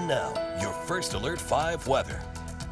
And now, your First Alert 5 weather.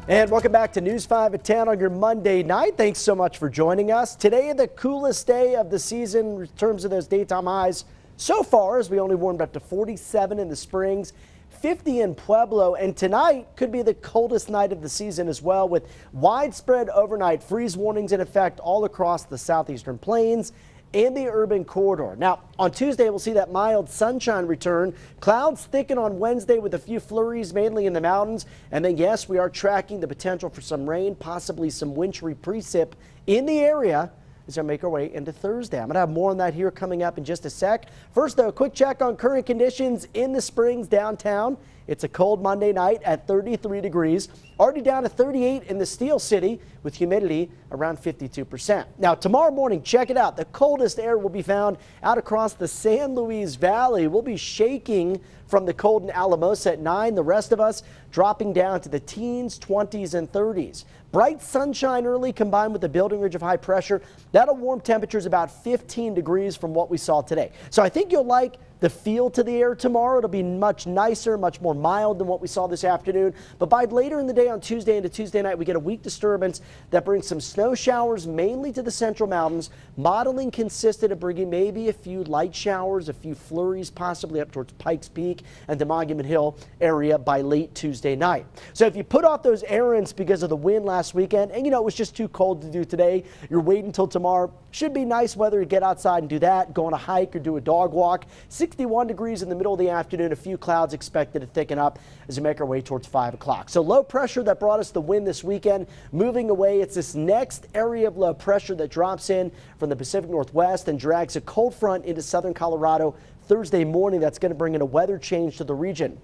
And welcome back to News 5 at 10 on your Monday night. Thanks so much for joining us. Today, the coolest day of the season in terms of those daytime highs so far, as we only warmed up to 47 in the Springs, 50 in Pueblo, and tonight could be the coldest night of the season as well, with widespread overnight freeze warnings in effect all across the southeastern plains and the urban corridor. Now, on Tuesday, we'll see that mild sunshine return. Clouds thicken on Wednesday with a few flurries, mainly in the mountains. And then, yes, we are tracking the potential for some rain, possibly some wintry precip in the area as we make our way into Thursday. I'm going to have more on that here coming up in just a sec. First, though, a quick check on current conditions in the Springs downtown. It's a cold Monday night at 33 degrees, already down to 38 in the Steel City with humidity around 52%. Now, tomorrow morning, check it out. The coldest air will be found out across the San Luis Valley. We'll be shaking from the cold in Alamosa at 9. The rest of us dropping down to the teens, 20s, and 30s. Bright sunshine early combined with the building ridge of high pressure. That'll warm temperatures about 15 degrees from what we saw today. So I think you'll like the feel to the air tomorrow. It'll be much nicer, much more mild than what we saw this afternoon. But by later in the day on Tuesday into Tuesday night, we get a weak disturbance that brings some snow showers mainly to the central mountains. Modeling consisted of bringing maybe a few light showers, a few flurries, possibly up towards Pikes Peak and the Monument Hill area by late Tuesday night. So if you put off those errands because of the wind last weekend, and it was just too cold to do today, you're waiting until tomorrow. Should be nice weather to get outside and do that, go on a hike or do a dog walk. 61 degrees in the middle of the afternoon, a few clouds expected to thicken up as we make our way towards 5 o'clock. So low pressure that brought us the wind this weekend, moving away. It's this next area of low pressure that drops in from the Pacific Northwest and drags a cold front into southern Colorado Thursday morning. That's going to bring in a weather change to the region.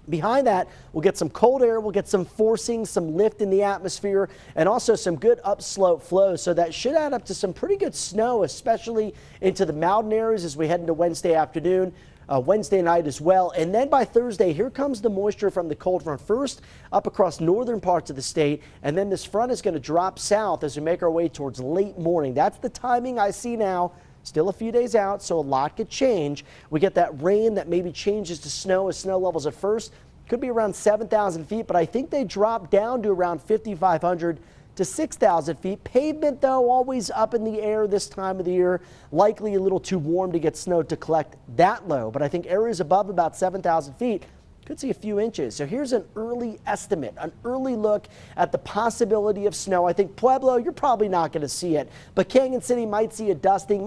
Behind that, we'll get some cold air, we'll get some forcing, some lift in the atmosphere, and also some good upslope flow. So that should add up to some pretty good snow, especially into the mountain areas as we head into Wednesday afternoon. Wednesday night as well. And then by Thursday, here comes the moisture from the cold front first up across northern parts of the state. And then this front is going to drop south as we make our way towards late morning. That's the timing I see now. Still a few days out, so a lot could change. We get that rain that maybe changes to snow as snow levels at first. Could be around 7,000 feet, but I think they drop down to around 5,500 to 6,000 feet. Pavement, though, always up in the air this time of the year. Likely a little too warm to get snow to collect that low, but I think areas above about 7,000 feet could see a few inches. So here's an early estimate, an early look at the possibility of snow. I think Pueblo, you're probably not going to see it, but Canyon City might see a dusting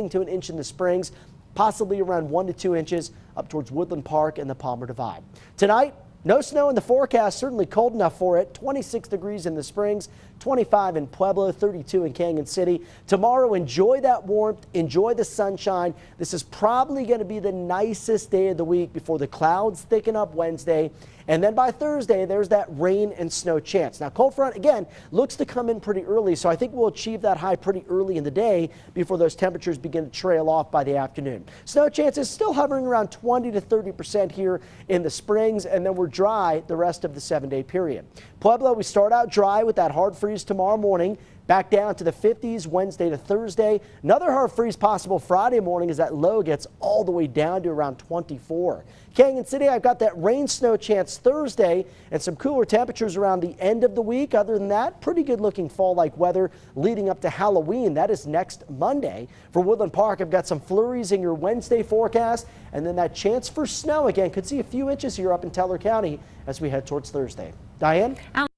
to an inch in the Springs, possibly around 1 to 2 inches up towards Woodland Park and the Palmer Divide. Tonight, no snow in the forecast, certainly cold enough for it. 26 degrees in the Springs, 25 in Pueblo, 32 in Canyon City. Tomorrow, enjoy that warmth, enjoy the sunshine. This is probably going to be the nicest day of the week before the clouds thicken up Wednesday. And then by Thursday, there's that rain and snow chance. Now, cold front, again, looks to come in pretty early, so I think we'll achieve that high pretty early in the day before those temperatures begin to trail off by the afternoon. Snow chances still hovering around 20 to 30% here in the Springs, and then we're dry the rest of the 7-day period. Pueblo, we start out dry with that hard freeze tomorrow morning. Back down to the 50s Wednesday to Thursday. Another hard freeze possible Friday morning as that low gets all the way down to around 24. Canyon City, I've got that rain snow chance Thursday and some cooler temperatures around the end of the week. Other than that, pretty good looking fall-like weather leading up to Halloween. That is next Monday. For Woodland Park, I've got some flurries in your Wednesday forecast, and then that chance for snow again. Could see a few inches here up in Teller County as we head towards Thursday. Diane?